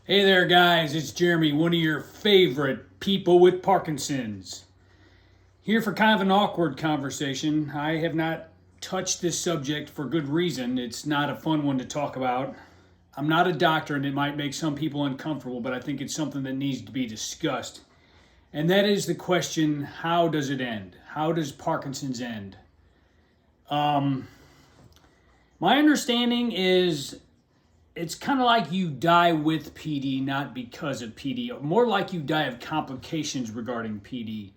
Hey there, guys. It's Jeremy, one of your favorite people with Parkinson's. Here for kind of an awkward conversation. I have not touched this subject for good reason. It's not a fun one to talk about. I'm not a doctor and it might make some people uncomfortable, but I think it's something that needs to be discussed. And that is the question, how does it end? How does Parkinson's end? My understanding is it's kind of like you die with PD, not because of PD. More like you die of complications regarding PD.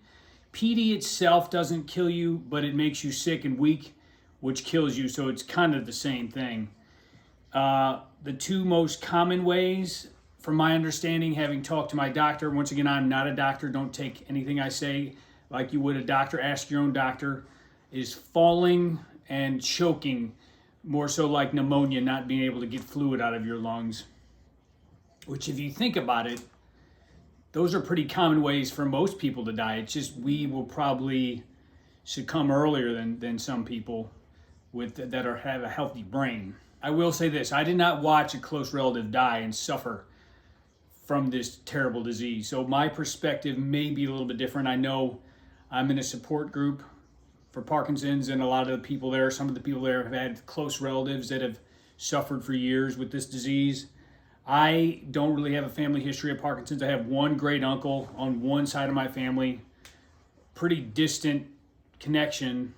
PD itself doesn't kill you, but it makes you sick and weak, which kills you, so it's kind of the same thing. The two most common ways, from my understanding, having talked to my doctor, once again, I'm not a doctor, don't take anything I say like you would a doctor, ask your own doctor, is falling and choking, more so like pneumonia, not being able to get fluid out of your lungs. Which, if you think about it, those are pretty common ways for most people to die. It's just we will probably succumb earlier than some people have a healthy brain. I will say this, I did not watch a close relative die and suffer from this terrible disease. So my perspective may be a little bit different. I know I'm in a support group for Parkinson's, and a lot of the people there, some of the people there have had close relatives that have suffered for years with this disease. I don't really have a family history of Parkinson's. I have one great uncle on one side of my family, pretty distant connection.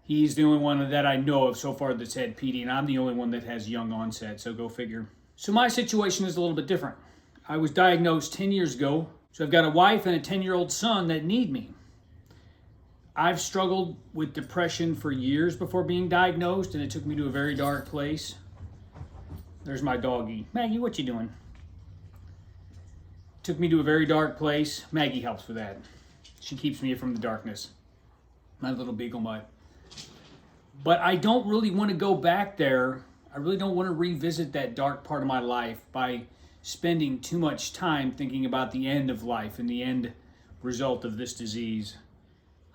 He's the only one that I know of so far that's had PD, and I'm the only one that has young onset, so go figure. So my situation is a little bit different. I was diagnosed 10 years ago, so I've got a wife and a 10-year-old son that need me. I've struggled with depression for years before being diagnosed, and it took me to a very dark place. There's my doggie. Maggie, what you doing? Took me to a very dark place. Maggie helps with that. She keeps me from the darkness. My little beagle mutt. But I don't really want to go back there. I really don't want to revisit that dark part of my life by spending too much time thinking about the end of life and the end result of this disease.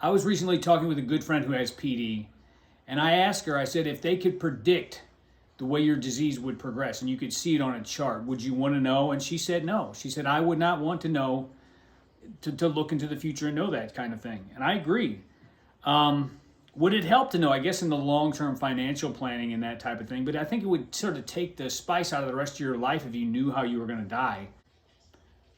I was recently talking with a good friend who has PD, and I asked her, I said, if they could predict the way your disease would progress and you could see it on a chart, would you want to know? And she said no. She said, I would not want to know, to look into the future and know that kind of thing. And I agree. Would it help to know, I guess, in the long-term financial planning and that type of thing, but I think it would sort of take the spice out of the rest of your life if you knew how you were going to die.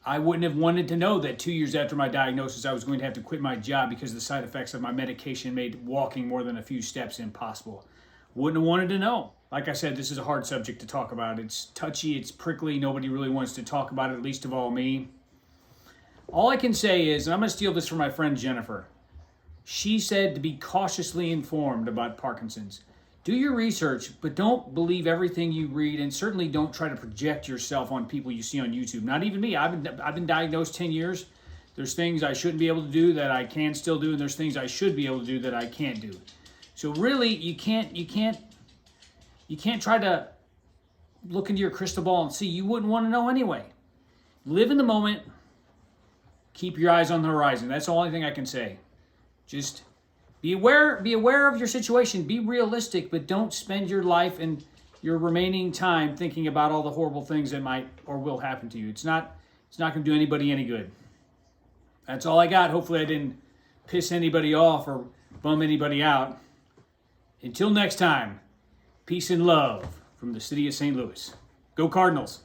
I wouldn't have wanted to know that 2 years after my diagnosis, I was going to have to quit my job because the side effects of my medication made walking more than a few steps impossible. Wouldn't have wanted to know. Like I said, this is a hard subject to talk about. It's touchy, it's prickly, nobody really wants to talk about it, least of all me. All I can say is, and I'm going to steal this from my friend Jennifer, she said to be cautiously informed about Parkinson's. Do your research, but don't believe everything you read, and certainly don't try to project yourself on people you see on YouTube. Not even me. I've been diagnosed 10 years. There's things I shouldn't be able to do that I can still do, and there's things I should be able to do that I can't do. So really, you can't try to look into your crystal ball and see. You wouldn't want to know anyway. Live in the moment. Keep your eyes on the horizon. That's the only thing I can say. Just be aware of your situation. Be realistic, but don't spend your life and your remaining time thinking about all the horrible things that might or will happen to you. It's not going to do anybody any good. That's all I got. Hopefully I didn't piss anybody off or bum anybody out. Until next time, peace and love from the city of St. Louis. Go Cardinals.